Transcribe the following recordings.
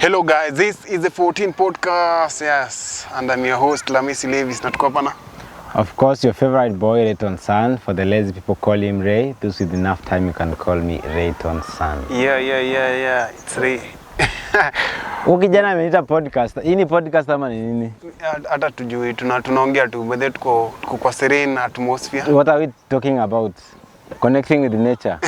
Hello guys, this is the 14 podcast, yes, and I'm your host Lamisi Levis. Natukopana. Of course, your favorite boy, Rayton San. For the lazy people, call him Ray. Those with enough time, you can call me Rayton San. Yeah, it's Ray. Ukijana amenita podcast. Hii ni podcast ama ni nini? Hata tujui, tunaongea tu, but tuko kwa serene atmosphere. What are we talking about? Connecting with nature.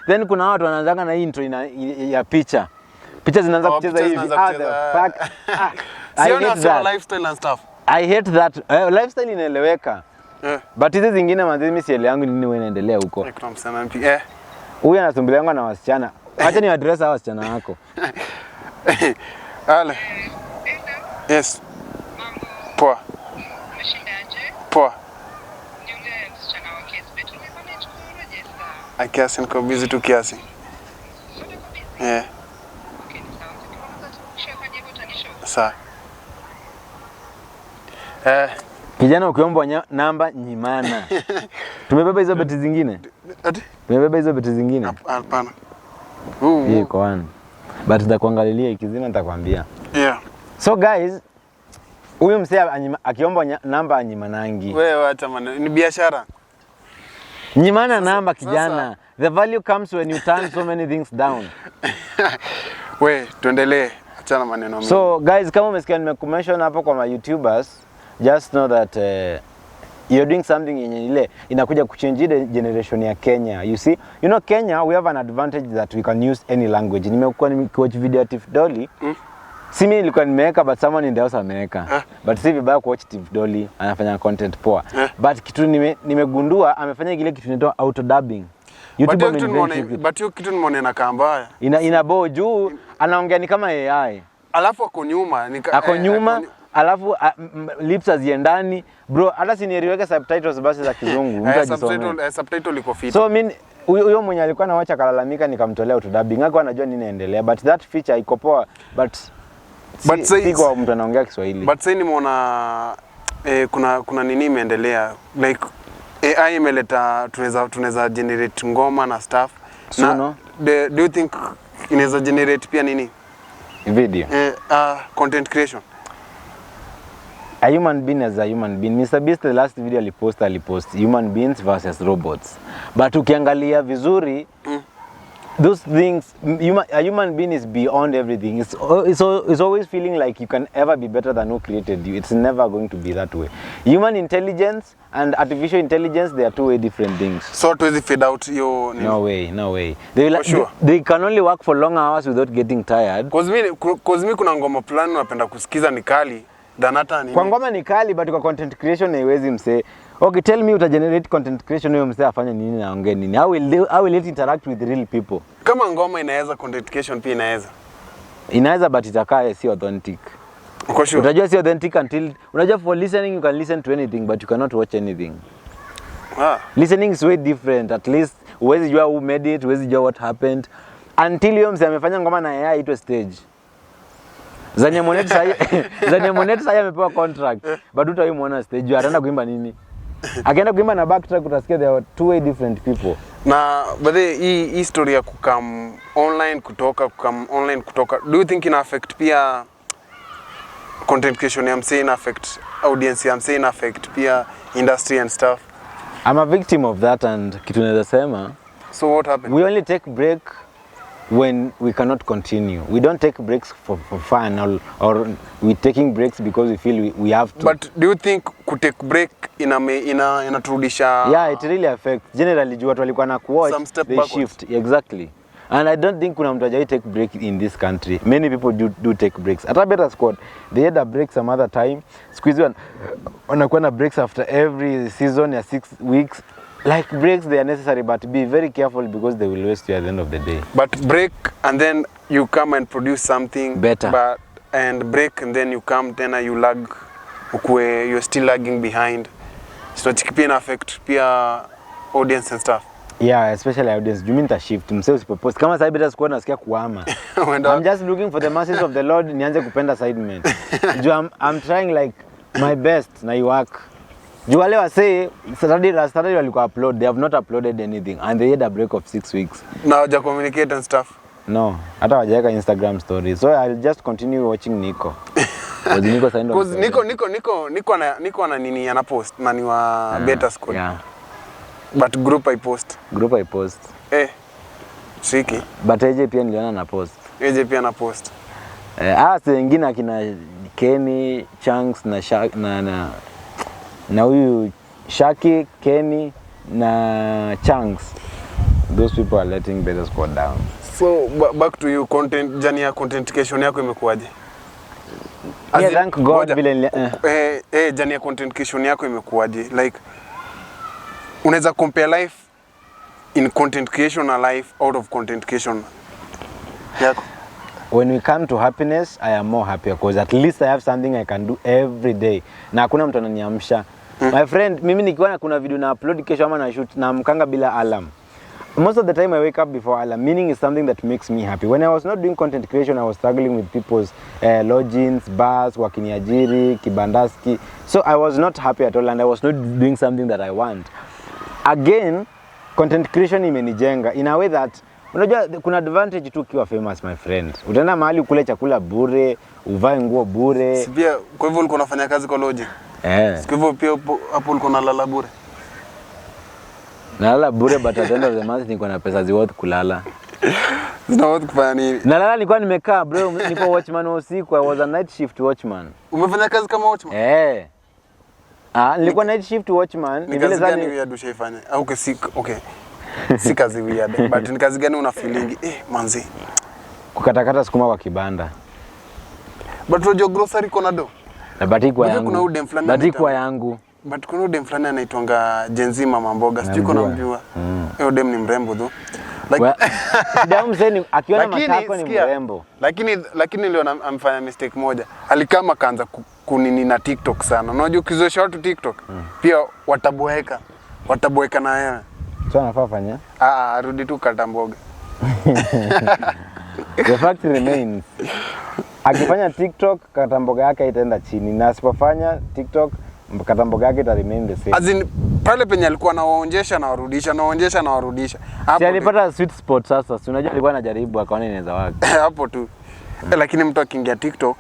Then kuna watu wanaanza na intro ya picha. Picha zinaanza kucheza hivi. Fuck. I hate that lifestyle and stuff. I hate that. Lifestyle inaeleweka. But hizi zingine mimi siele yangu nini wewe inaendelea huko. Kuna msana mpi. Huyu anasumbuliwa na wasichana. Acha ni address hao wasichana wako. Ale. Yes. Poa. Umeshindaje? Poa. Ni yule msichana wa Kesbet. Ulikuwa register. Kiasi niko busy tu kiasi. Sote kwa busy? Okay, ni sawa. Ukifanya hivyo utanishow. Sawa. Kijana ukiombwa namba nyimana. Tumebeba hizo beti zingine? Ati? Tumebeba hizo beti zingine? Hapana. Hii kwa one. But nitakuangalilia ikizima nitakwambia. Yeah. So guys, huyu msee akiombwa namba anyimanangi. Wewe acha maneno. Ni biashara. Nyimana namba kijana. The value comes when you turn so many things down. We, tuendelee. Achana maneno mingi. So guys, kama umesikia nimekumention hapo kwa ma YouTubers, just know that you're doing something yenye ile inakuja kuchange the generation ya Kenya. You see, you know Kenya, we have an advantage that we can use any language. Nimekuwa nikiwatch video ya Tiff Dolly. Si mimi nilikuwa nimeweka but someone in the house ameweka. But si vibaya kuwatch Tiff Dolly, anafanya content poa. But kitu nimegundua amefanya kile kitu inaitwa auto dubbing. YouTube but hiyo kitu nimeona na kambaya. Ina bo juu anaongea ni kama AI. Alafu ako nyuma, ako nyuma. Alafu lips haziendani bro, hata si niweke subtitles basi za kizungu mtu ajisome. Subtitle iko fit. So mimi huyo mwenye alikuwa anawacha kalalamika nikamtolea auto-dubbing. Hako anajua nini inaendelea but that feature iko poa but siko mtu anaongea Kiswahili. But sasa nimeona kuna nini imeendelea like AI imeleta tunaweza generate ngoma na stuff. So no? Do you think inaweza generate pia nini? Video. Content creation. A human being as a human being. Mr. Beast the last video alipost human beings versus robots. But ukiangalia vizuri, those things, a human being is beyond everything. It's always feeling like you can ever be better than who created you. It's never going to be that way. Human intelligence and artificial intelligence, they are two way different things. So to fade out your... No way. They can only work for long hours without getting tired. Cause me kuna ngoma fulani napenda kusikiza ni kali. Danata nini? Kwa ngoma ni kali but kwa content creation haiwezi msee. Okay, tell me uta-generate content creation huyo msee afanye nini na aongee nini? How will it interact with real people? Kama ngoma inaweza, content creation pia inaweza. Inaweza but itakaa si authentic. Uko sure? Utajua si authentic until unajua for listening you can listen to anything but you cannot watch anything. Listening is way different. At least huwezi jua who made it, huwezi jua what happened until huyo msee amefanya ngoma na AI itwe stage. Zania Monet sasa amepewa contract but utaimwona stage ataenda kuimba nini? Akienda kuimba na backtrack utasikia there are two way different people. Na baadhi hii story ya kukam online kutoka do you think ina affect pia content creation ya msee, ina affect audience ya msee, ina affect pia industry and stuff? I'm a victim of that and kitu naweza sema. So what happened? We only take break when we cannot continue. We don't take breaks for fun or we taking breaks because we feel we have to. But do you think ku take break inaturudisha? Yeah, it really affects. Generally juu watu walikuwa na kuwatch, they backwards. Shift. Exactly. And I don't think kuna mtu hajai take break in this country. Many people do take breaks. At a better squad, they had a break some other time. Squeeze wanakuwa na breaks after every season ya 6 weeks. Like breaks, they are necessary, but be very careful because they will waste you at the end of the day. But break and then you come and produce something better. And break and then you come, then you lag, you're still lagging behind. So it can affect pia audience and stuff. Yeah, especially audience. You mean to shift. Mseo usipopost. Kama side better squad nasikia kuhama. I'm just looking for the mercies of the Lord. Nianze kupenda sidemen. I'm trying like my best na you work. Juu wale wase Saturday walikuwa upload, they have not uploaded anything and they had a break of 6 weeks. Now hawaja communicate and stuff. No, hata hawajaweka Instagram stories. So I'll just continue watching Nico. Because Nico na nini ana post na ni wa Beta Squad. Yeah. But group I post. Siki. But AJ pia niliona na post. AJ pia na post. Wengine akina Kenny, Chunks na huyu Shaki, Kenny na Chunks. those people are letting Better Squad down. So back to you, content, jani ya content creation yako imekuwaje? Yeah, thank God vile jani ya content creation yako imekuwaje? Like unaweza compare life in content creation na life out of content creation yako? When we come to happiness, I am more happier because at least I have something I can do every day. Na hakuna mtu ananiamsha. My friend, mimi nikiona kuna video na upload kesho ama na shoot na mkanga bila alarm. Most of the time I wake up before alarm, meaning is something that makes me happy. When I was not doing content creation, I was struggling with people's lodgings, bars, wakiniajiri, kibandaski. So I was not happy at all and I was not doing something that I want. Again, content creation imenijenga in a way that unajua kuna advantage tu ukiwa famous, my friend. Utaenda mahali ukule chakula bure, uvae nguo bure. Pia kwa hivyo ulikuwa unafanya kazi kwa lodging? Kwa hivyo pia hapo ulikuwa unalala bure? Nalala bure but at the end of the month niko na pesa ziworth kulala. Zina worth kufanya nini? Nalala nilikuwa nimekaa bro, niko watchman usiku. I was a night shift watchman. Umefanya kazi kama watchman? Nilikuwa night shift watchman. Ni kazi gani weird ushaifanya? Okay, si kazi weird, but ni kazi gani una feeling manzi? Kukatakata sukuma kwa kibanda. But unajua grocery kona do? Na batikwa yangu. Kuna udem fulani. Batikwa yangu. But kuna udem fulani anaitwanga Jenzi Mama Mboga. Sijui kuna mjua. Huyo dem ni mrembo tu. Like shida mzee akiona matako ni mrembo. Lakini leo amefanya mistake moja. Alikama kaanza kunini na TikTok sana. Unajua ukizoesha watu TikTok pia wataboeka na yeye. So anafaa fanya? Arudi tu kata mboga. The fact remains, akifanya TikTok kata mboga yake itaenda chini, na asipofanya TikTok kata mboga yake ita remain the same. As in pale penye alikuwa anawaonjesha na warudisha. Si alipata sweet spot sasa. Si unajua alikuwa anajaribu akaona inaweza waka. Hapo tu. Lakini mtu akiingia TikTok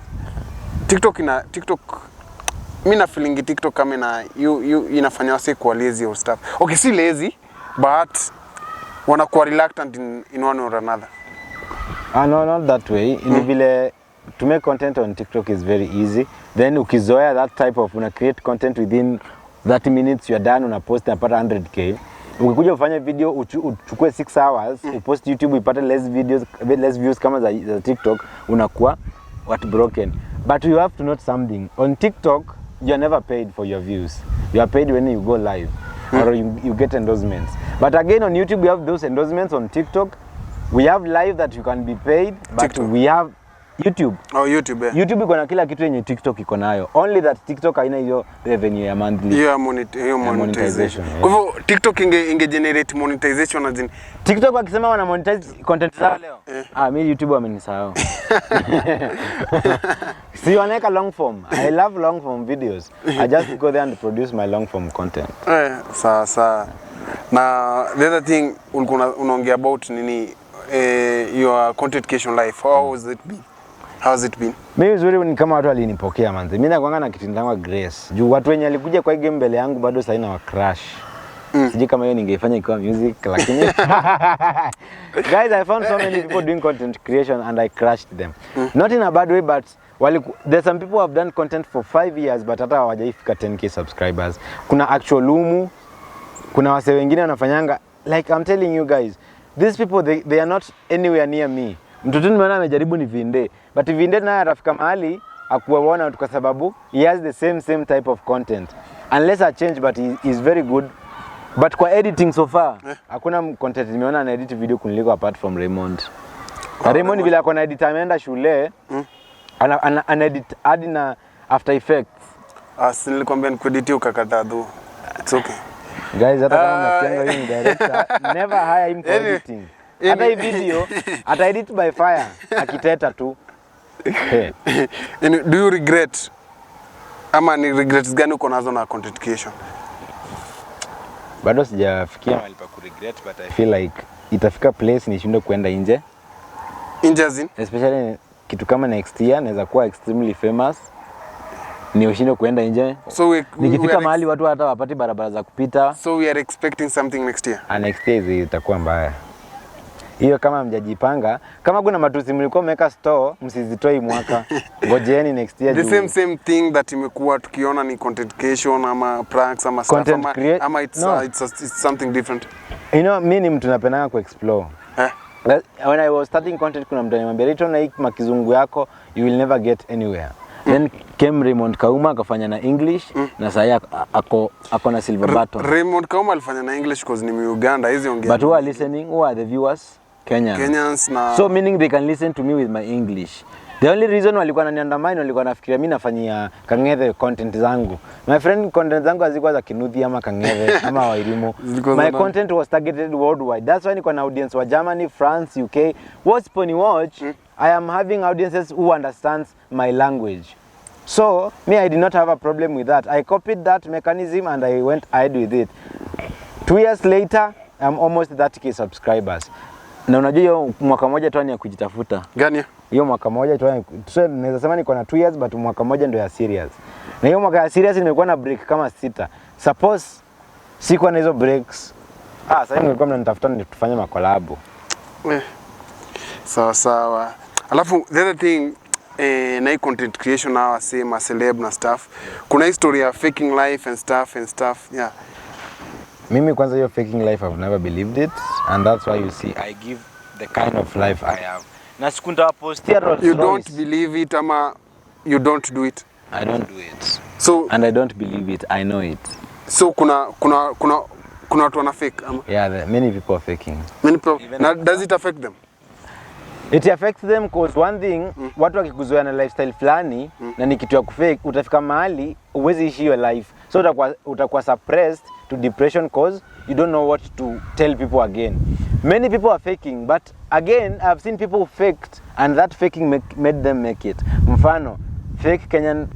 mimi na feeling TikTok kama inafanya wase kuwa lazy or stuff. Okay, si lazy but wanakuwa reluctant in one or another. No, not that way. Ni vile to make content on TikTok is very easy. Then ukizoea that type of create content within 30 minutes you are done, unapost na pata 100k. Ukikuja ufanye video uchukue 6 hours, upost YouTube upate less views kama za TikTok, unakuwa broken. But you have to note something. On TikTok, you are never paid for your views. You are paid when you go live or you get endorsements. But again on YouTube we have those endorsements. On TikTok we have live that you can be paid, but TikTok. We have YouTube. YouTube. Yeah. YouTube iko na kila kitu yenye TikTok iko nayo. Only that TikTok haina hiyo revenue ya monthly. Hiyo monetization. Kwa hivyo TikTok inge generate monetization as in TikTok wakisema wana monetize content zao leo. Mimi YouTube wamenisahau. Si wanaweka long form. I love long form videos. I just go there and produce my long form content. Sawa. Na the other thing unaongea about nini your content creation life. How has it been? Mimi uzuri ni kama watu walinipokea manze. Mimi nakuanga na kitindangwa Grace. Juu watu wenye alikuja kwa game mbele yangu bado sasa ina wa crash. Sijui kama hiyo ningeifanya ikiwa music lakini guys, I found so many people doing content creation and I crushed them. Not in a bad way, but there's some people who have done content for 5 years but hata hawajaifika 10k subscribers. Kuna actual Lumu, kuna wase wengine wanafanyanga, like I'm telling you guys, these people they are not anywhere near me. Mtoto nimeona amejaribu ni Vinde, but Vinde naye atafika mahali akuwaona kwa sababu he has the same type of content. Unless I change, but he is very good. But kwa editing so far, hakuna content nimeona ana edit video kuniliko apart from Raymond. Raymond vile akona edit ameenda shule, ana edit hadi na After Effects. Nilikwambia nikueditie ukakataa tu. It's okay. Guys, hata kama mnasianga yeye director, never hire him for editing. Hata hii video ata edit by fire akiteta tu. Do you regret ama ni regrets gani uko nazo na content creation? Bado sijafikia mahali pa kuregret, but I feel like itafika place nishinde kuenda nje. Injazin? Especially kitu kama next year naweza kuwa extremely famous. Ni ushinde kuenda nje. So nikifika mahali watu hata wapati barabara za kupita. So we are expecting something next year. Next year itakuwa mbaya. Hiyo kama mjajipanga, kama kuna matusi mlikuwa mmeka store, msizitoi mwaka. Ngojeeni next year. The same thing that imekuwa tukiona ni content creation ama pranks ama stuff ama it's something different. You know, mimi ni mtu napenda ku explore. When I was starting content kuna mtu ananiambia Rito na hiki makizungu yako you will never get anywhere. Then came Raymond Kauma akafanya na English na sasa ako na silver button. Raymond Kauma alifanya na English because ni Uganda hizi ongea. But who are listening? Who are the viewers? Kenyans na so meaning they can listen to me with my English. The only reason walikuwa wananiandamine walikuwa nafikiria mimi nafanyia Kang'ethe content zangu. My friend, content zangu hazikuwa za Kinuthi ama Kang'ethe ama Wairimu. My content was targeted worldwide. That's why niko na audience wa Germany, France, UK. Watch Pony Watch. I am having audiences who understands my language. So me, I did not have a problem with that. I copied that mechanism and I went ahead with it. 2 years later, I'm almost 30k subscribers. Na unajua hiyo mwaka moja tu ni ya kujitafuta. Gani? Hiyo mwaka moja tu naweza sema niko na 2 years but mwaka moja ndio ya serious. Na hiyo mwaka ya serious nimekuwa na break kama 6. Suppose sikuwa na hizo breaks. Sasa nilikuwa mnanitafuta ndio tufanye makolabo. Sawa. Alafu the other thing na content creation now same celeb na stuff. Kuna history ya faking life and stuff. Yeah. Mimi kwanza hiyo faking life I've never believed it and that's why you see I give the kind of life I have. Na sikunta postia Rolls You don't believe it ama you don't do it? I don't do it. So and I don't believe it, I know it. So kuna watu wana fake ama? Yeah, many people are faking. Many people. Now, does it affect them? It affects them because one thing, watu wakikuzoea na lifestyle fulani na ni kitu ya kufake, utafika mahali uwezi ishi your life. So utakuwa suppressed to depression cause you don't know what to tell people again. Many people are faking, but again I've seen people who faked and that faking made them make it. Mfano, fake Kenyan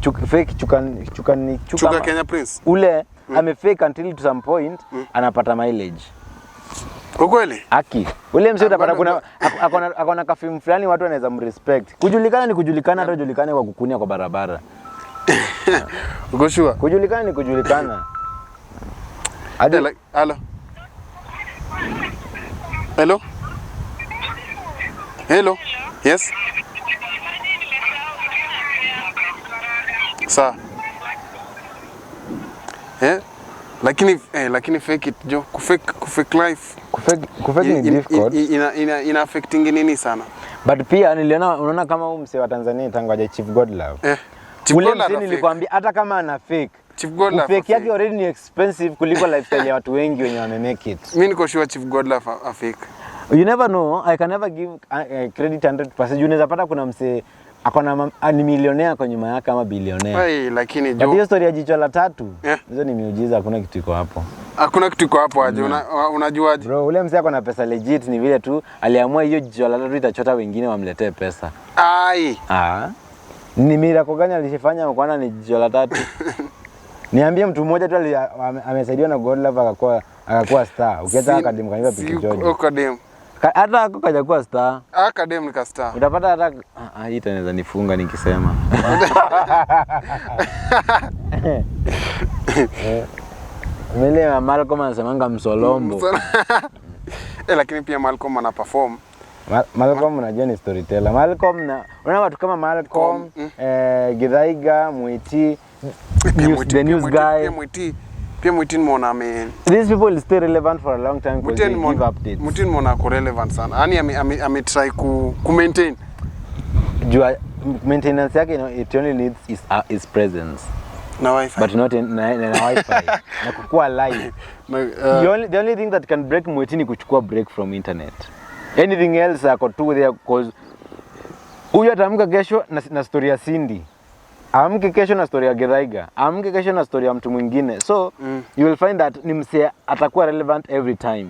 Chuka Kenya Prince. Ule amefake until to some point anapata mileage. Kweli? Aki. Ule mzee utapata kuna akona kafimu fulani watu wanaweza mrespect. Kujulikana ni kujulikana, hata kujulikana kwa kukunia kwa barabara. Uko sure? Kujulikana ni kujulikana. Hello? Yes? Sawa. Lakini fake it jo, kufake life. Kufake ni difficult. Ina affecting nini sana. But pia niliona unaona kama huyu msee wa Tanzania tangaje Chief Godlove. Ule msee nilikwambia hata kama ana fake. Chief Godlove. Fake yake already ni expensive kuliko lifestyle ya watu wengi wenye wame make it. Mimi niko sure Chief Godlove a fake. You never know. I can never give credit 100%. Unaweza pata kuna msee akona ni milionea kwa nyuma yake ama bilionea. Lakini jo. Hiyo story ya jicho la tatu. Hizo ni miujiza, hakuna kitu iko hapo. Hakuna kitu iko hapo aje. Unajuaje? Bro, ule msee akona pesa legit, ni vile tu aliamua hiyo jicho la tatu itachota wengine wamletee pesa. Ni miracle gani alishifanya kwana ni jicho la tatu? Niambie mtu mmoja tu amesaidiwa na Godlove akakuwa star. Ukiacha Academy kanipa pikijoji. Academy. Hata akaja kuwa star. Academy ni star. Utapata hata hii itaweza nifunga nikisema. Mele Malcolm anasemanga msolombo. Lakini pia Malcolm ana perform. Malcolm unajua ni storyteller. Malcolm na unaona watu kama Malcolm, Githaiga, Mwiti, the news guy. Pia Mwiti nimeona these people will stay relevant for a long time because they give updates. Mwiti nimeona ko relevant sana. Yaani ame try ku maintain. Jua maintenance yake it only needs is presence. Na wifi. But not na wifi. Na kukua live. The only thing that can break Mwiti ni kuchukua break from internet. Anything else ako tu there cause huyu atamka kesho na story ya Cindy. Amke kesho na story ya Githaiga. Amke kesho na story ya mtu mwingine. So you will find that ni msee atakuwa relevant every time.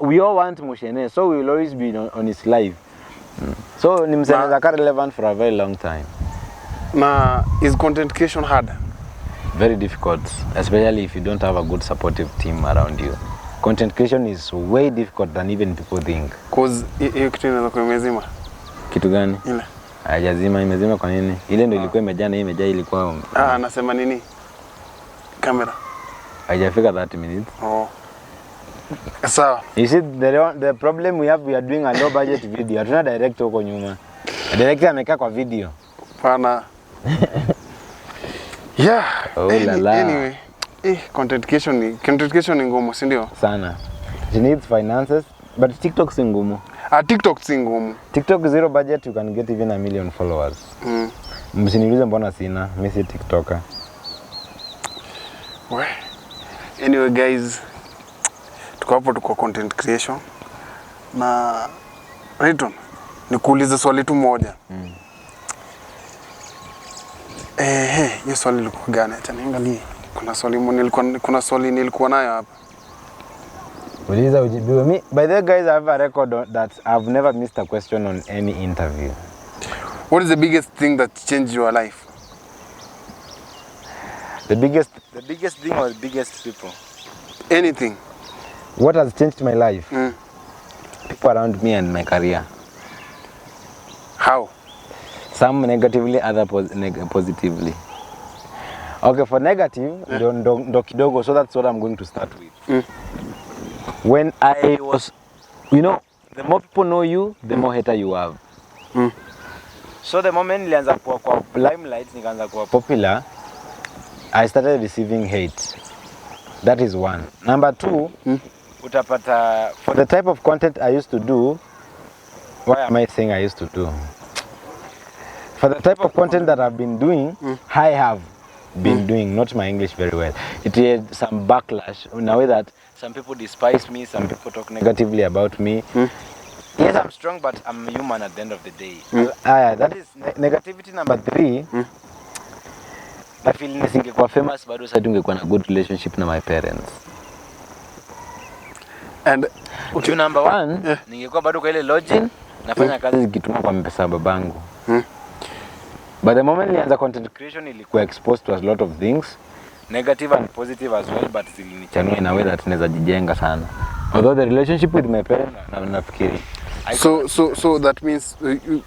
We all want Mushene, so we will always be on his live. So ni msee atakuwa relevant for a very long time. Na is content creation hard? Very difficult, especially if you don't have a good supportive team around you. Content creation is way difficult than even people think. Cause hiyo kitu inaweza kuimezima. Kitu gani? Ile. Hajazima, imezima kwa nini? Ile ndio ilikuwa imejaa na hii imejaa ilikuwa anasema nini? Kamera. Haijafika 30 minutes. Sawa. You see the problem we are doing a low budget video. Hatuna director huko nyuma. Director amekaa kwa video. Pana. Yeah. Oh la la. Anyway, content creation ni ngumu, si ndio? Sana. It needs finances, but TikTok si ngumu. TikTok si ngumu. TikTok zero budget, you can get even 1 million followers. Msiniulize mbona sina, mimi si TikToker. Anyway guys, tuko content creation. Na Rayton, nikuulize swali tu moja. Hiyo swali liko gani? Acha niangalie. Kuna swali nilikuwa nayo hapa. Uliza ujibiwe. Me, by the way guys, I have a record that I've never missed a question on any interview. What is the biggest thing that changed your life? The biggest thing or the biggest people? Anything. What has changed my life? People around me and my career. How? Some negatively, other positively. Okay, for negative, ndo kidogo, so that's what I'm going to start with. When I was, you know, the more people know you, the more hater you have. So the moment nilianza kwa limelight, nikaanza kuwa popular, I started receiving hate. That is one. Number two, utapata, for the type of content I used to do, why am I saying I used to do? For the type of content that I've been doing, I have been doing, not my English very well. It had some backlash in a way that some people despise me, some people talk negatively about me. Yes, I'm strong, but I'm human at the end of the day. That is negativity number 3. I feel nisingekuwa famous, bado sasa tungekuwa na good relationship na my parents. And okay. Number 1, ningekuwa bado kwa ile lodging, nafanya kazi zikituma kwa mpesa babangu. But the moment nilianza content creation, ilikuwa exposed to a lot of things, negative and positive as well, but zilichanua in a way that naweza jijenga sana. Although the relationship with my parents, nafikiri. So that means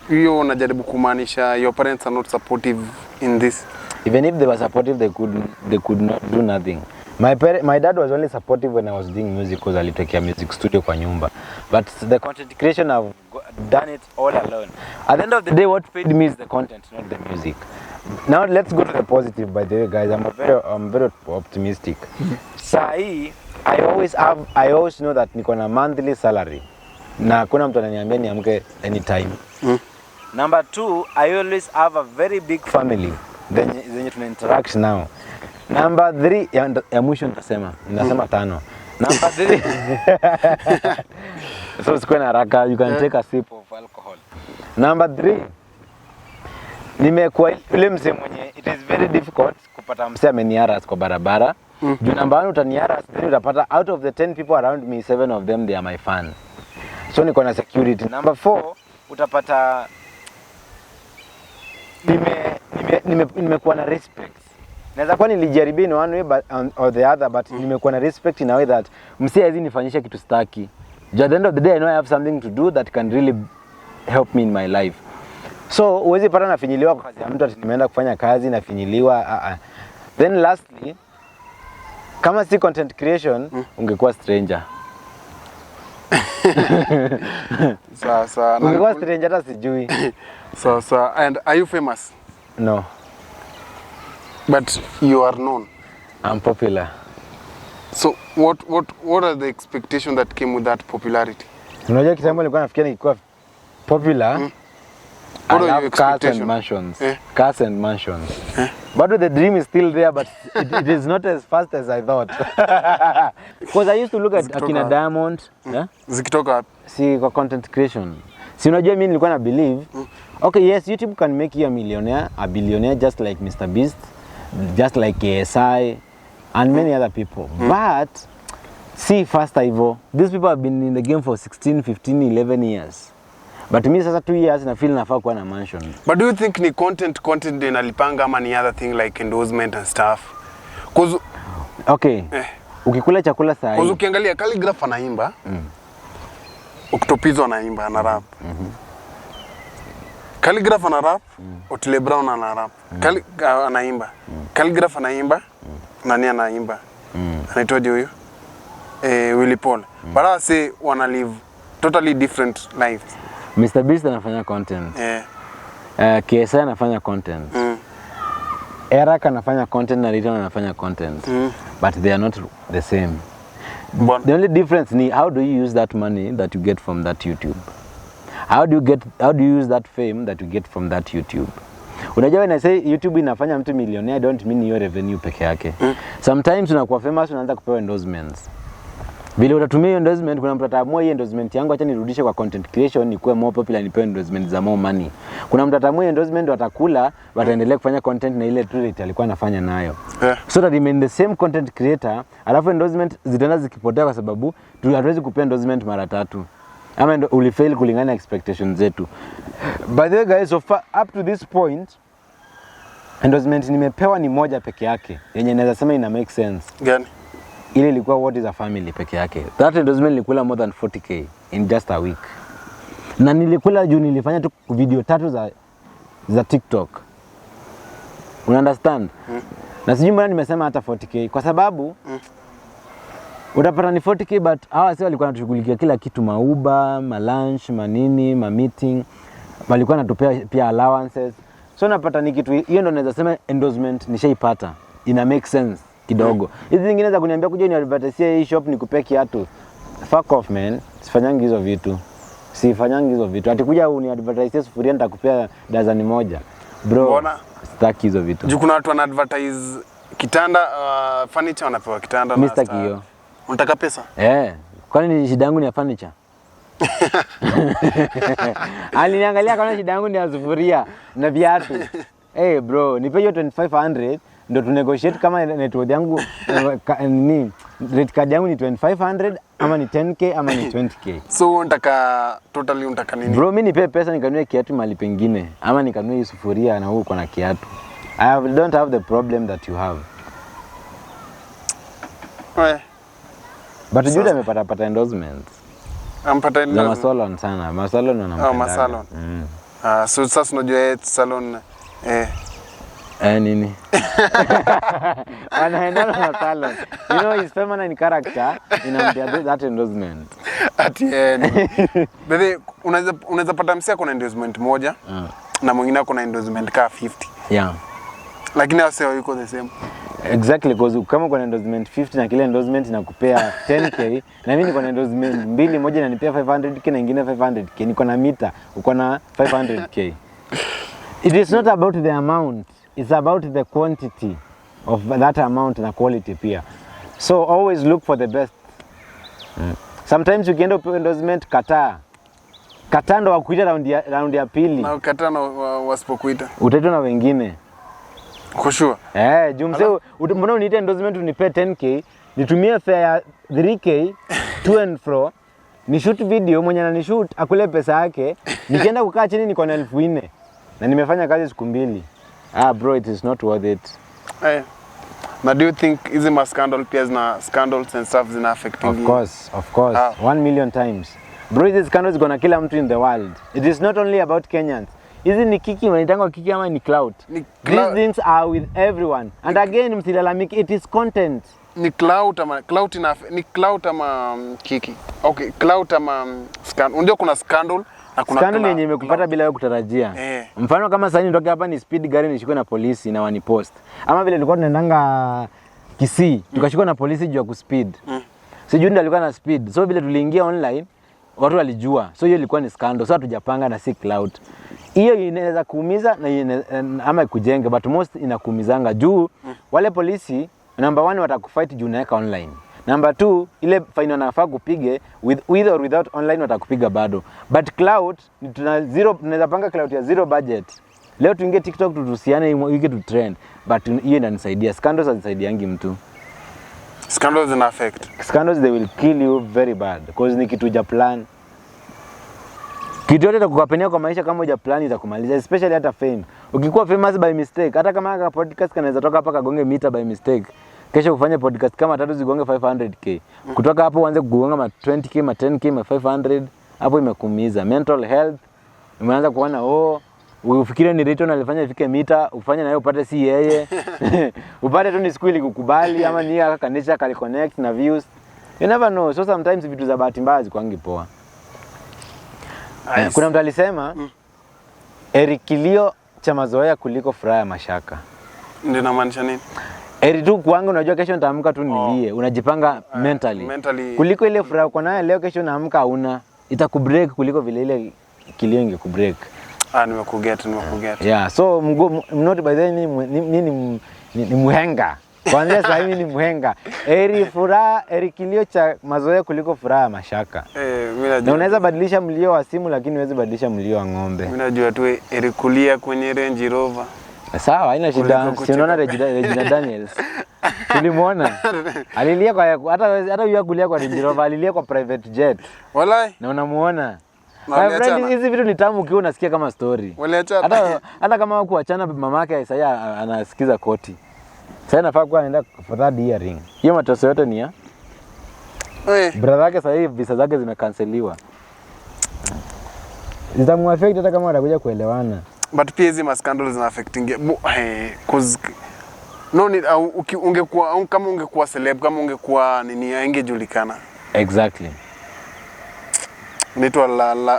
you unajaribu kumaanisha your parents are not supportive in this? Even if they were supportive, they could not do nothing. My dad was only supportive when I was doing music because alitekea music studio kwa nyumba. But the content creation, I've done it all alone. At the end of the day, what paid me is the content, not the music. Now let's go to the positive, by the way, guys. I'm very optimistic. Sahi, I always know that niko na monthly salary. Na hakuna mtu ananiambia niamke anytime. Number 2, I always have a very big family. Zenye tuna interact now. Number 3, ya mwisho nitasema 5. Number 3. So sikuwe na haraka, you can take a sip of alcohol. Number 3, nimekuwa yule mse mwenye it is very difficult kupata mse ameniaras kwa barabara. Juu number 1 utaniaras, then utapata out of the 10 people around me, 7 of them they are my fan. So niko na security. Number 4, utapata nimekuwa na respect. Naweza kuwa nilijaribu in one way or the other, but nimekuwa na respect in a way that msi hizi nifanyisha kitu staki. At the end of the day, I know I have something to do that can really help me in my life. So uwezi pata nafinyiliwa kwa kazi ya mtu ati nimeenda kufanya kazi nafinyiliwa. Then lastly, kama si content creation, ungekuwa stranger. Sasa ungekuwa stranger hata sijui. Sasa, and are you famous? No. But you are known. I'm popular. So what are the expectations that came with that popularity? Unajua kitambo nilikuwa nafikiria nikikuwa popular, what are your expectations? Cars and mansions. But the dream is still there, but it is not as fast as I thought. Because I used to look at akina Diamond. Zikitoka wapi? Si kwa content creation. Si unajua mimi nilikuwa na believe, okay, yes, YouTube can make you a billionaire just like Mr. Beast, just like KSI and many other people. But see faster hivyo. These people have been in the game for 16, 15, 11 years. But mimi sasa 2 years na feel nafaa kuwa na mansion. But do you think ni content inalipanga ama ni other thing like endorsement and stuff? Cause okay. Ukikula chakula saa hii. Cause ukiangalia Calligraph anaimba. Octopizzo anaimba, ana rap. Calligraph ana rap, Otile Brown ana rap. Anaimba. Calligraph anaimba, nani anaimba? Anaitwaje huyo? Willy Paul. But I say wanna live totally different lives. Mr Beast anafanya content. KSI anafanya content. Eric anafanya content na Riton anafanya content. But they are not the same. The only difference ni how do you use that money that you get from that YouTube? How do you use that fame that you get from that YouTube? Unajua when I say YouTube inafanya mtu millionaire, I don't mean your revenue peke yake. Sometimes unakuwa famous unaanza kupewa endorsements. Vile utatumia endorsement, kuna mtu ataamua hii endorsement yangu acha nirudishe kwa content creation nikuwe more popular, nipewe endorsement za more money. Kuna mtu ataamua endorsement watakula, wataendelea kufanya content na ile tu rate alikuwa anafanya nayo. So that remain the same content creator, alafu endorsement zitaanza zikipotea kwa sababu hatuwezi kupea endorsement mara 3. Ama ulifail kulingana na expectations zetu. By the way guys, so far up to this point endorsement nimepewa ni moja peke yake yenye naweza sema ina make sense. Gani? Ile ilikuwa What is a Family peke yake. That endorsement nilikula more than 40k in just a week. Na nilikula juu nilifanya tu video 3 za TikTok. Una understand? Na sijui mbona nimesema hata 40k kwa sababu utapata ni 40k but hawa sio walikuwa wanatushughulikia kila kitu, mauba, lunch, manini, meeting. Walikuwa wanatupea pia allowances. So napata ni kitu hiyo ndo naweza sema endorsement nishaipata. Ina make sense kidogo. Hizi zingine za kuniambia kuja ni advertise hii shop nikupe kiatu. Fuck off man. Sifanyangi hizo vitu. Sifanyangi hizo vitu. Atikuja uni advertise sufuria nitakupea dazani moja. Bro. Mbona? Sitaki hizo vitu. Juu kuna watu wana advertise kitanda, furniture wanapewa kitanda na Mr. Kiyo. Unataka pesa? Kwani shida yangu ni ya furniture? Aliniangalia kama shida yangu ni ya sufuria na viatu. Bro, nipe hiyo 2500 ndo tu negotiate kama network yangu ni rate card yangu ni 2500 ama ni 10k ama ni 20k. So unataka totally unataka nini? Bro, mimi nipe pesa nikanunue kiatu mahali pengine ama nikanunue hii sufuria na huko uko na kiatu. Don't have the problem that you have. But so, Jude amepata endorsements. Ampata endorsements. Za salon sana. Masalon wanampenda. Salon. So sasa unajua salon nini? Anaendana na salon. You know his feminine character inampea that endorsement. At the end. Bebe unaweza pata msia kuna endorsement moja na mwingine kuna endorsement ka 50. Yeah. Lakini wase yuko the same. Exactly, because kama kuna endorsement 50 na kile endorsement inakupea 10k na mimi niko na endorsement mbili, moja inanipea 500k na nyingine 500k, niko na mita uko na 500k. It is not about the amount, it's about the quantity of that amount na quality pia. So always look for the best. Sometimes ukienda upewe endorsement kataa ndo wakuita round ya pili. Na kataa na wasipokuita utaitwa na wengine. For sure. Jumse mbona uniite endorsement unipe 10k, nitumie fare ya 3k to and fro, ni shoot video mwenye na ni shoot akule pesa yake, nikienda kukaa chini niko na 1400 na nimefanya kazi siku 2. Bro, it is not worth it. Now do you think hizi ma scandal peers na scandals and stuff zina affecting you? Of course. 1 million times. Bro, hizi scandals gonna kila mtu in the world. It is not only about Kenyans. Hizi ni kiki, wanaitanga kiki ama ni clout. These things are with everyone. And again, msilalamiki, it is content. Ni clout ama kiki. Okay, clout ama scandal. Unajua kuna scandal na kuna scandal yenye imekupata bila wewe kutarajia. Mfano kama sasa nitoke hapa ni speed gari nishikwe na polisi na wanipost. Ama vile tulikuwa tunaendanga Kisii, tukashikwa na polisi juu ya kuspeed. Sijui ndio alikuwa na speed. So vile tuliingia online, watu walijua. So hiyo ilikuwa ni scandal. So hatujapanga na si clout. Hiyo inaweza kuumiza na ama kujenga, but most inakuumizanga juu wale polisi number 1 watakufight juu unaweka online. Number 2 ile fine wanafaa kupige with or without online watakupiga bado. But cloud tunaweza panga cloud ya 0 budget. Leo tuingie TikTok tutusiane wiki tu trend, but hiyo inanisaidia. Scandals hazinsaidiangi mtu. Scandals zina affect. Scandals they will kill you very bad because ni kitu ja plan. Kitu yote itakukapenia kwa maisha kama huja plan itakumaliza, especially hata fame. Ukikuwa famous by mistake, hata kama ka podcast kanaweza toka hapa kagonge mita by mistake. Kesho kufanya podcast kama 3 zigonge 500k. Kutoka hapo uanze kugonga ma 20k, ma 10k, ma 500, hapo imekuumiza. Mental health umeanza kuona ufikiri ni Riton alifanya ifike mita, ufanye na yeye upate si yeye. Upate tu ni siku ile kukubali ama ni aka kanisha kali connect na views. You never know. So sometimes vitu za bahati mbaya zikwangi poa. Kuna mtu alisema heri kilio cha mazoea kuliko furaha ya mashaka. Ndio inamaanisha nini? Heri tu kwangu unajua kesho nitaamka tu nilie, unajipanga mentally. Kuliko ile furaha uko nayo leo kesho naamka hauna, itakubreak kuliko vile ile kilio ingekubreak. Nimekuget. Yeah, so mnote by the ni muhenga. Kwanza sasa hivi ni muhenga. Heri kilio cha mazoea kuliko furaha ya mashaka. Mimi najua. Na unaweza badilisha mlio wa simu lakini huwezi badilisha mlio wa ng'ombe. Mimi najua tu heri kulia kwenye Range Rover. Sawa, haina shida. Si unaona Regina Daniels. Tulimuona. Alilia kwa hata yeye kulia kwa Range Rover, alilia kwa private jet. Wallahi. Na unamuona. My friend, hizi vitu ni tamu ukiwa unasikia kama story. Hata kama kuachana mamake sasa anasikiza koti. Sasa nafaa kuwa anaenda for that hearing. Hiyo mateso yote ni ya brother yake, sasa hivi visa zake zimekanseliwa. Zitamuaffect hata kama watakuja kuelewana. But pia hizi scandals zina affecting cause no need ungekuwa kama ungekuwa celeb, kama ungekuwa nini aingejulikana. Exactly. Nitwa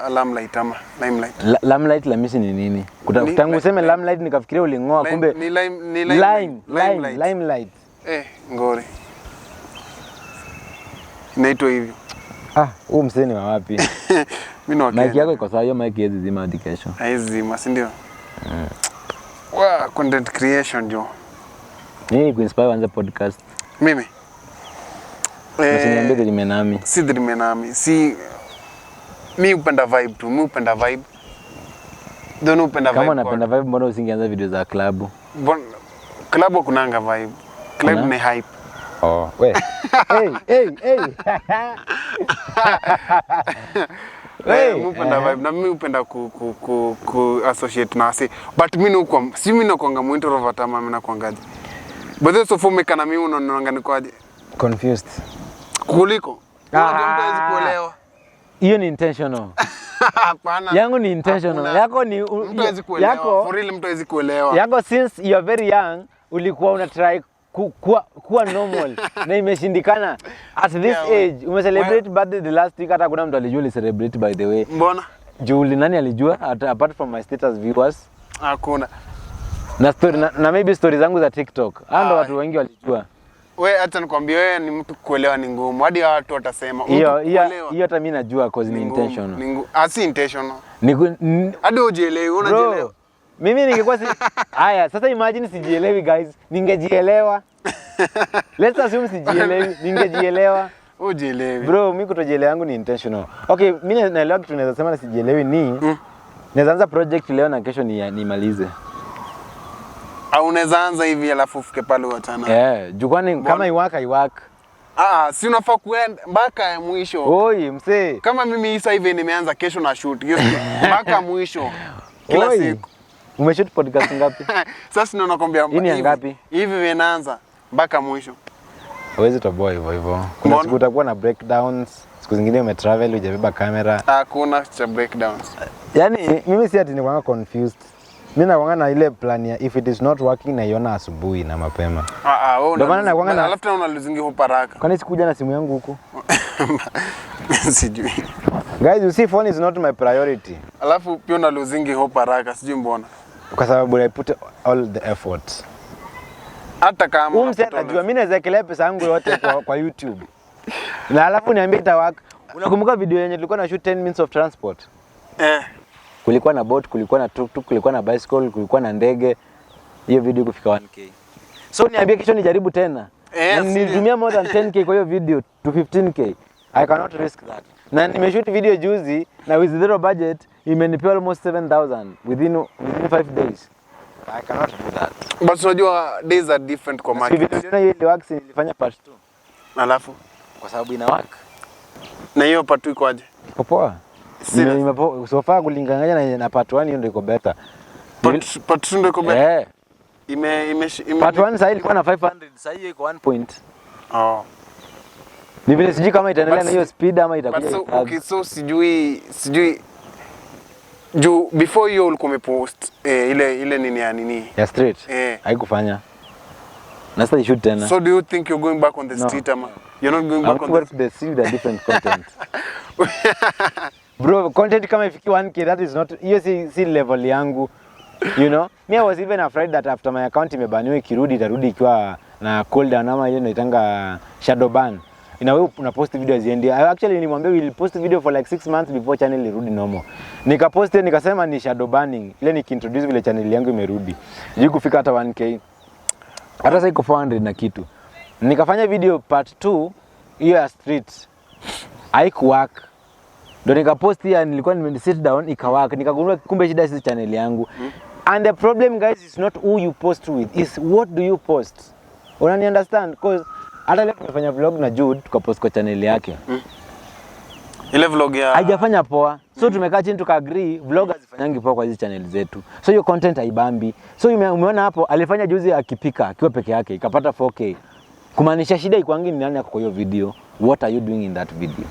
Limelight ama Limelight. Limelight la misi ni nini? Tangu useme Limelight nikafikiria ulingoa, kumbe ni Limelight. Ngori. Inaitwa hivyo. Huu mseni wa wapi? Mimi na mic yako iko sawa, hiyo mic hizi zima hadi kesho. Zima, si ndio? Content creation jo. Nini kuinspire anza podcast? Mimi. Usiniambie Dream Nami. Si Dream Nami. Mimi upenda vibe tu, mimi upenda vibe. Ndio upenda vibe. Kama unapenda vibe mbona usingeanza video za club? Club kunanga vibe. Club ni hype. We. Hey. Mimi upenda vibe na mimi upenda ku associate na wasi. But mimi nakuanga introvert ama mimi nakuangaje. But so for me kana mimi unaonanga nikwaje? Confused. Kuliko. Unajua mtu hawezi kuelewa. Hiyo ni intentional. Hapana. Yangu ni intentional. Yako ni mtu hawezi kuelewa. For real mtu hawezi kuelewa. Yako since you are very young ulikuwa una try kuwa normal na imeshindikana. At this age umecelebrate birthday the last week, hata kuna mtu alijua celebrate by the way. Mbona? Julie nani alijua apart from my status viewers? Hakuna. Na story na maybe stories zangu za TikTok. Ando watu wengi walijua. Wewe acha nikwambie, wewe ni mtu kuelewa ni ngumu. Hadi watu watasema hiyo hata mimi najua cause ni intentional. Si intentional. Hadi ujielewi, unajielewa. Mimi ningekuwa haya, sasa imagine sijielewi guys, ningejielewa. Let's assume sijielewi, ningejielewa. Ujielewi. Bro, mimi kutojielewa yangu ni intentional. Okay, mimi naelewa kitu naweza sema na sijielewi ni naweza anza project leo na kesho nimalize. Au unaweza anza hivi alafu ufike pale uachana. Jukwani kama iwaka. Si unafaa kuenda mpaka mwisho. Oi, msee. Kama mimi sasa hivi nimeanza kesho na shoot. Mpaka mwisho. Kila siku. Umeshoot podcast ngapi? Sasa ndio nakwambia hivi ngapi? Hivi vinaanza mpaka mwisho. Huwezi toboa hivyo. Kuna siku utakuwa na breakdowns, siku zingine umetravel hujabeba kamera. Hakuna cha breakdowns. Yaani mimi si ati nikwanga confused. Mimi nakwanga na ile plan ya if it is not working naiona asubuhi na mapema. Ndio maana nakwanga na alafu tena unaluzingi huko haraka. Kwani sikuja na simu yangu huko? Sijui. Guys, you see phone is not my priority. Alafu pia unaluzingi huko haraka, sijui mbona. Kwa sababu I put all the effort. Hata kama unajua mimi naweza kelea pesa yangu yote kwa YouTube. Na alafu niambie itawaka. Unakumbuka video yenye tulikuwa na shoot 10 minutes of transport? Kulikuwa na boat, kulikuwa na tuk-tuk, kulikuwa na bicycle, kulikuwa na ndege. Hiyo video kufika 1K. So niambie kesho nijaribu tena. Nilitumia more than 10K kwa hiyo video to 15K. I cannot risk that. Na nimeshoot video juzi na with zero budget imenipea almost 7,000 within 5 days. I cannot do that. But unajua days are different kwa market. Video hiyo ile wax nilifanya part 2. Alafu kwa sababu ina work. Na hiyo part 2 iko aje? Iko poa. So far kulingana na part 1 hiyo ndio iko better. Part 2 ndio iko better. Part 1 sasa ilikuwa na 500, sasa hiyo iko 1 point. Ni vile sijui kama itaendelea na hiyo speed ama itakuja. Okay, so sijui juu before you ulikuwa umepost ile nini ya nini? Ya straight. Haikufanya. Na sasa shoot tena. So do you think you're going back on the street ama? You're not going I back want on to work this. the sea with a different content. Bro, content kama ifiki 1k, that is not, hiyo si level yangu. You know, me I was even afraid that after my account imebaniwa ikirudi itarudi ikiwa na cooldown ama ile inaitanga shadow ban. Ina wewe una post video ziendi. I actually nilimwambia we'll post video for like 6 months before channel irudi normal. Nikapost nikasema ni shadow banning. Ile nikiintroduce vile channel yangu imerudi. Juu kufika hata 1k. Hata sasa iko 400 na kitu. Nikafanya video part 2 hiyo ya street. Haikuwork. Ndio nikapost ya nilikuwa sit down ikawaka. Nikagundua kumbe shida si channel yangu. And the problem guys is not who you post with, is what do you post. Unani understand? Because hata leo tumefanya vlog na Jude tukapost kwa channel yake. Ile vlog ya Haijafanya poa. So tumekaa chini tukaagree vloggers zifanyangi poa kwa hizo channel zetu. So hiyo content haibambi. So umeona hapo alifanya juzi akipika akiwa peke yake ikapata 4k. Kumaanisha shida ikwangi ni nani yako kwa hiyo video? What are you doing in that video?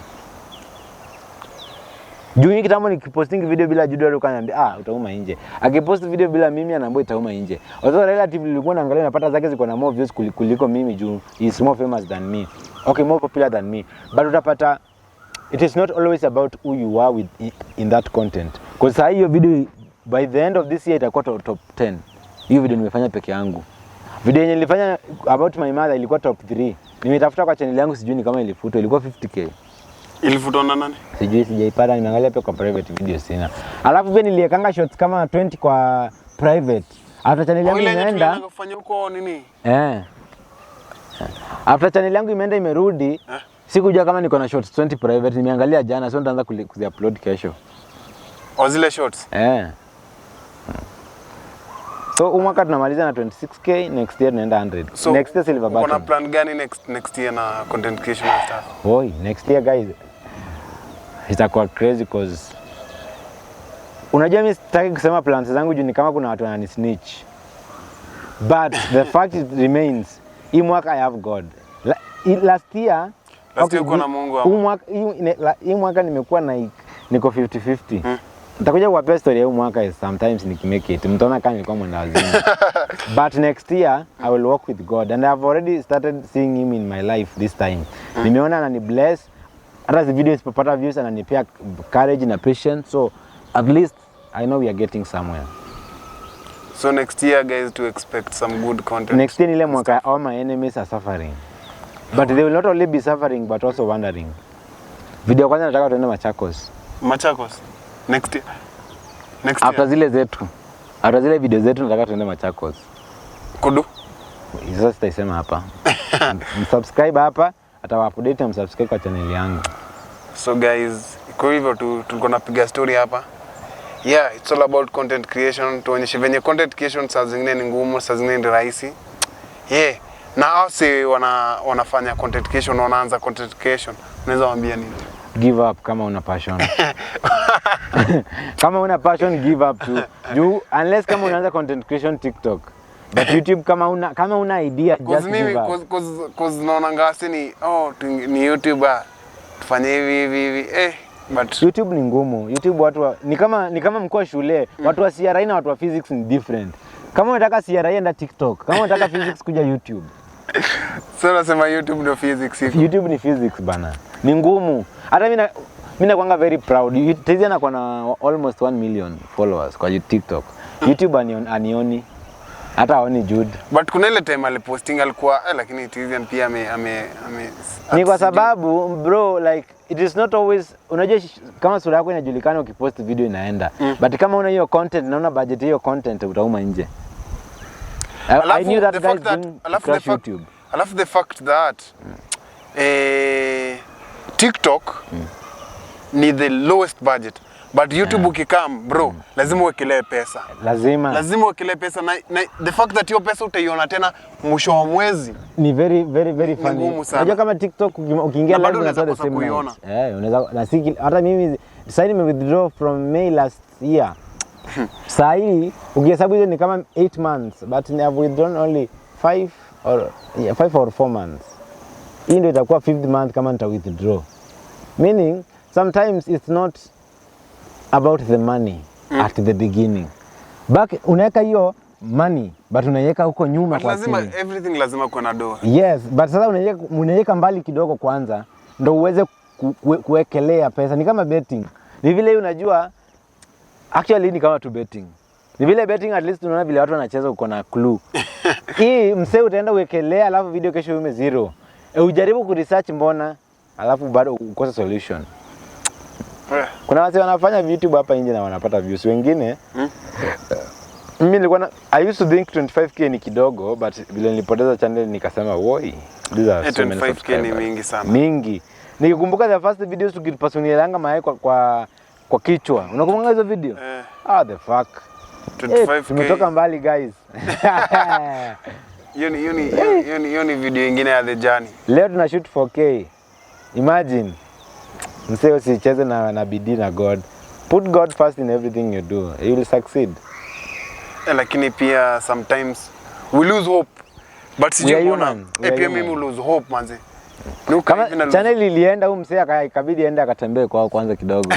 Juu kitambo nikiposting video bila Jude alikuwa ananiambia utauma nje. Akipost video bila mimi anaambia itauma nje. Although relatively nilikuwa naangalia napata zake ziko na more views kuliko mimi juu he is more famous than me. Okay, more popular than me. But utapata it is not always about who you are with in that content. Because hiyo video by the end of this year itakuwa top 10. Hiyo video nimefanya peke yangu. Video yenye nilifanya about my mother ilikuwa top 3. Nimetafuta kwa channel yangu sijui ni kama ilifutwa, ilikuwa 50k. Ilifutwa na nani? Sijui sijaipata, nimeangalia pia kwa private video sina. Alafu pia niliekanga shots kama 20 kwa private. After channel yangu imeenda kufanya huko nini? After channel yangu imeenda imerudi, sikujua kama niko na shots 20 private, nimeangalia jana, so nitaanza kuzi-upload kesho. Zile shots? So mwaka tunamaliza na 26k, next year tunaenda 100. So, next year silver button. Kuna plan gani next year na content creation and stuff? Boy, next year guys itakuwa crazy cause unajua mimi sitaki kusema plans zangu juu ni kama kuna watu wanani snitch. But the fact it remains, hii mwaka I have God. Last year uko na Mungu hapo. Hii mwaka nimekuwa na niko 50-50. Nitakuja kuwapea story ya huu mwaka sometimes nikimake it. Mtaona kama nilikuwa mwenda wazimu. But next year I will walk with God and I have already started seeing him in my life this time. Nimeona anani bless. Hata the videos popata views ananipea courage na patience. So at least I know we are getting somewhere. So next year guys to expect some good content. Next year ile mwaka all my enemies are suffering. But they will not only be suffering but also wondering. Video kwanza nataka tuende Machakos. Machakos? Next year? After zile zetu. After zile video zetu nataka tuende Machakos. Kudu? Hizo sitaisema hapa. Msubscribe hapa, atawa-update na msubscribe kwa channel yangu. So guys, kwa hivyo tulikuwa napiga story hapa. Yeah, it's all about content creation. Tuonyeshe venye content creation saa zingine ni ngumu, saa zingine ni rahisi. Yeah, na hao wanafanya content creation, wanaanza content creation. Unaweza waambia nini? Give up kama una passion. Kama una passion, give up too. Unless kama unaanza content creation TikTok. But YouTube kama una idea, just give up. Cause naona ngasi ni YouTuber. Tufanye hivi. But YouTube ni ngumu. YouTube watu ni kama mko shule, watu wa CRE na watu wa physics ni different. Kama unataka CRE enda TikTok, kama unataka physics kuja YouTube. So nasema YouTube ndio physics hivi. YouTube ni physics bana. Ni ngumu. Hata mimi nakuanga very proud. Tezi anakuwa na almost 1 million followers kwa TikTok. YouTube anioni. Hata aoni Jude. But kuna ile time aliposting alikuwa lakini Tizian pia ame ni kwa sababu bro like it is not always unajua kama sura yako inajulikana ukipost video inaenda. But kama una hiyo content na una budget hiyo content utauma nje. I knew that guys doing YouTube. I love the fact that TikTok ni the lowest budget. But YouTube ukikam bro, lazima uwekelee pesa. Lazima uwekelee pesa na the fact that hiyo pesa utaiona tena mwisho wa mwezi ni very funny. Unajua kama TikTok ukiingia live unatoa the same night. Unaweza na siki hata mimi sasa nime withdraw from May last year. Sasa hii ukihesabu hizo ni kama 8 months but I have withdrawn only 5 or 4 months. Hii ndio itakuwa 5th month kama nita withdraw. Meaning sometimes it's not about the money at the beginning. Back unaweka hiyo money but unaiweka huko nyuma But kwa lazima simu. everything lazima kuwa na doa. Yes, but sasa unaiweka mbali kidogo kwanza ndo uweze kuwekelea pesa. Ni kama betting. Ni vile unajua actually ni kama tu betting. Ni vile betting at least unaona vile watu wanacheza uko na clue. Hii msee utaenda uwekelea alafu video kesho ume zero. Ujaribu kuresearch mbona alafu bado ukose solution. Kuna watu wanafanya YouTube hapa nje na wanapata views wengine. Mimi nilikuwa I used to think 25k ni kidogo but vile nilipoteza channel nikasema woi these are so many 25k ni mingi sana. Mingi. Nikikumbuka the first videos tukipasunielanga mayai kwa kichwa. Unakumbuka hizo video? The fuck. 25k. Tumetoka mbali guys. Hiyo ni video nyingine ya The Journey. Leo tuna shoot 4k. Imagine. Msee usicheze na bidii na God. Put God first in everything you do. You will succeed. Lakini pia sometimes we lose hope. But sijui mbona pia mimi lose hope manze. Kama channel ilienda huyu msee ikabidi aende akatembee kwao kwanza kidogo.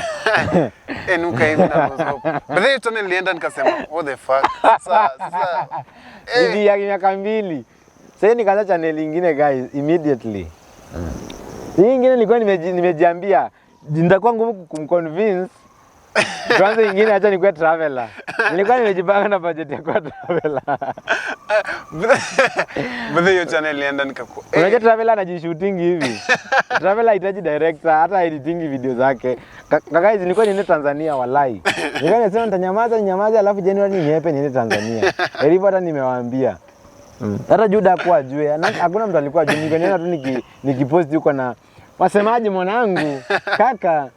Nuka hivi na lose hope. But then channel ilienda nikasema what the fuck. Sasa Hivi ya miaka 2. Sasa nikaanza channel nyingine guys immediately. Hii nyingine nilikuwa nimejiambia nitakuwa ngumu kumconvince. Kwanza nyingine acha nikuwe traveler. Nilikuwa nimejipanga na budget ya kuwa traveler. But hiyo channel ilienda nikakuwa. Unajua traveler anajishooting hivi. Traveler hahitaji director hata editing video zake. Guys nilikuwa niende Tanzania wallahi. Nilikuwa nasema nitanyamaza alafu January nihepe niende Tanzania. Hivyo hata nimewaambia. Hata Juda hakuwa ajue. Hakuna mtu alikuwa ajue. Ningeniona tu nikipost huko na wasemaje mwanangu kaka.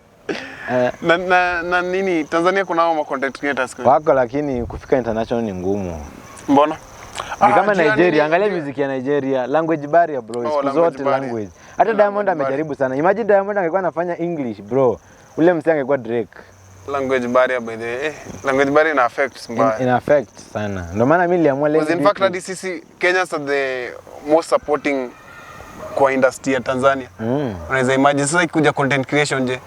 Na nini Tanzania kuna hao content creators wako lakini kufika international ni ngumu. Mbona? Ni kama Nigeria, angalia music ya Nigeria, language barrier bro, siku zote language. Hata Diamond amejaribu sana. Imagine Diamond angekuwa anafanya English bro. Ule msee angekuwa Drake. Language barrier by the way. Language barrier ina affect mbaya. Ina affect sana. Ndio maana mimi niliamua leo. In fact hadi sisi Kenyans are the most supporting kwa industry ya Tanzania. Unaweza imagine sasa ikikuja content creation je.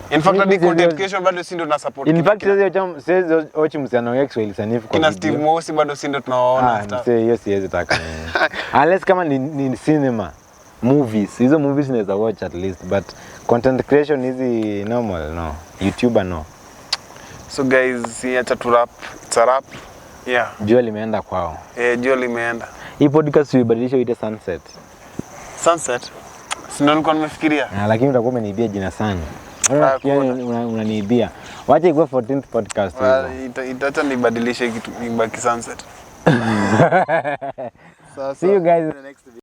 In fact hadi content creation bado si ndo na support. In fact sasa ochi msiano ya Kiswahili sanifu kwa kina Steve Mosi bado si ndo tunawaona hata. Msee hiyo siwezi taka. Unless kama ni cinema, movies. Hizo movies naweza watch at least but content creation hizi normal no. YouTuber no. So guys, acha tu wrap. It's a wrap. Yeah. Jua limeenda kwao. Jua limeenda. Hii podcast tuibadilishe uite Sunset. Sunset? Si ndo nilikuwa nimefikiria. Lakini utakuwa umeniibia jina sana. Unaniibia. Wacha ikuwe 14th podcast. Itaacha nibadilishe kitu ibaki Sunset. See you guys in the next video.